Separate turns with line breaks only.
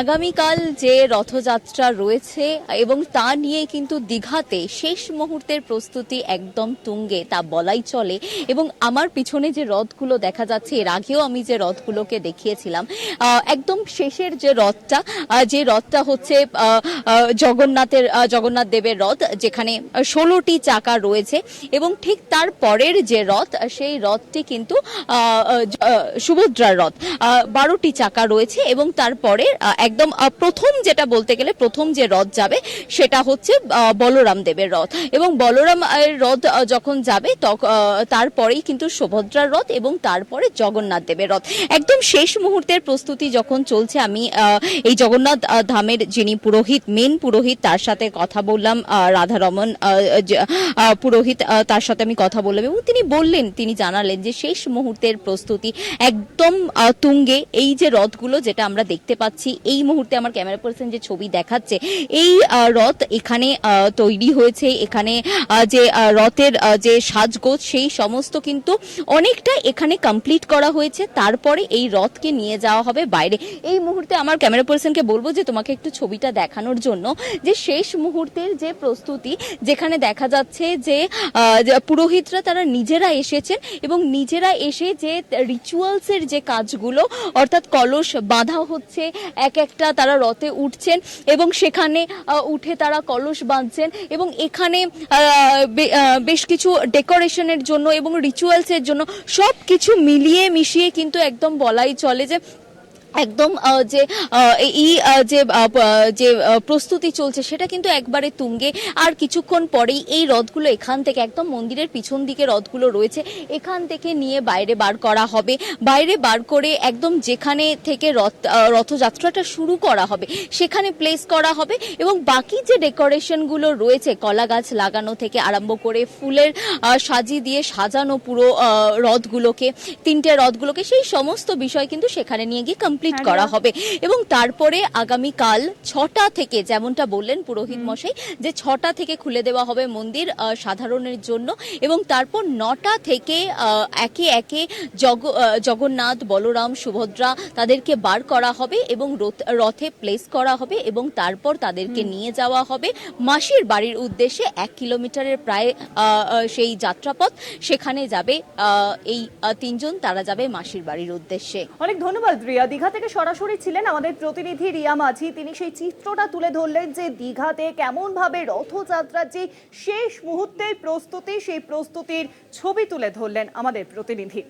আগামীকাল যে রথযাত্রা রয়েছে এবং তা নিয়ে কিন্তু দীঘাতে শেষ মুহূর্তের প্রস্তুতি একদম তুঙ্গে তা বলাই চলে। এবং আমার পিছনে যে রথগুলো দেখা যাচ্ছে, এর আগেও আমি যে রথগুলোকে দেখিয়েছিলাম, একদম শেষের যে রথটা হচ্ছে জগন্নাথ দেবের রথ, যেখানে 16টি চাকা রয়েছে এবং ঠিক তার পরের যে রথ, সেই রথটি কিন্তু সুভদ্রার রথ, 12টি চাকা রয়েছে এবং তারপরে একদম প্রথম যেটা বলতে গেলে প্রথম যে রথ যাবে সেটা হচ্ছে বলরাম দেবের রথ। এবং বলরাম এর রথ যখন যাবে তারপরেই কিন্তু সুভদ্রার রথ এবং তারপরে জগন্নাথ দেবের রথ। একদম শেষ মুহূর্তের প্রস্তুতি যখন চলছে, আমি এই জগন্নাথ ধামের যিনি মেন পুরোহিত তার সাথে কথা বললাম, রাধারমন পুরোহিত, তার সাথে আমি কথা বললাম এবং তিনি জানালেন যে শেষ মুহূর্তের প্রস্তুতি একদম তুঙ্গে। এই যে রথগুলো যেটা আমরা দেখতে পাচ্ছি এই মুহূর্তে, আমার ক্যামেরা পার্সন যে ছবি দেখাচ্ছে, এই রথ এখানে তৈরি হয়েছে। এখানে যে রথের যে সাজগোজ সেই সমস্ত কিন্তু অনেকটা এখানে কমপ্লিট করা হয়েছে। তারপরে এই রথকে নিয়ে যাওয়া হবে বাইরে। এই মুহূর্তে আমার ক্যামেরা পার্সনকে বলবো যে তোমাকে একটু ছবিটা দেখানোর জন্য, যে শেষ মুহূর্তের যে প্রস্তুতি, যেখানে দেখা যাচ্ছে যে পুরোহিতরা তারা নিজেরা এসেছেন এবং নিজেরা এসে যে রিচুয়ালসের যে কাজগুলো, অর্থাৎ কলস বাঁধা হচ্ছে, এক একটা তারা রথে উঠছেন এবং সেখানে উঠে তারা কলস বাঁধছেন এবং এখানে বেশ কিছু ডেকোরেশনের জন্য এবং রিচুয়ালসের জন্য সব কিছু মিলিয়ে মিশিয়ে কিন্তু একদম বলাই চলে যে একদম যে প্রস্তুতি চলছে সেটা কিন্তু একবারে তুঙ্গে। আর কিছুক্ষণ পরেই এই রথগুলো এখান থেকে, একদম মন্দিরের পিছন দিকে রথগুলো রয়েছে, এখান থেকে নিয়ে বাইরে বার করা হবে। বাইরে বার করে একদম যেখানে থেকে রথযাত্রাটা শুরু করা হবে সেখানে প্লেস করা হবে এবং বাকি যে ডেকোরেশনগুলো রয়েছে, কলা গাছ লাগানো থেকে আরম্ভ করে ফুলের সাজি দিয়ে সাজানো পুরো রথগুলোকে, 3টে রথগুলোকে, সেই সমস্ত বিষয় কিন্তু সেখানে নিয়ে গিয়ে কমপ্লিট করা হবে। এবং তারপরে আগামীকাল 6টা থেকে, যেমনটা বললেন পুরোহিত মশাই, যে 6টা থেকে খুলে দেওয়া হবে মন্দির সাধারণের জন্য এবং তারপর 9টা থেকে একে একে জগন্নাথ, বলরাম, সুভদ্রা তাদেরকে বার করা হবে এবং রথে প্লেস করা হবে এবং তারপর তাদেরকে নিয়ে যাওয়া হবে মাসির বাড়ির উদ্দেশ্যে। 1 কিলোমিটারের প্রায় সেই যাত্রাপথ, সেখানে যাবে এই 3জন, তারা যাবে মাসির বাড়ির উদ্দেশ্যে।
অনেক ধন্যবাদ রিয়া। দীঘা থেকে সরাসরি ছিলেন আমাদের প্রতিনিধি রিয়া মাঝি। তিনি সেই চিত্রটা তুলে ধরলেন যে দীঘাতে কেমন ভাবে রথযাত্রার যে শেষ মুহূর্তের প্রস্তুতি, সেই প্রস্তুতির ছবি তুলে ধরলেন আমাদের প্রতিনিধি।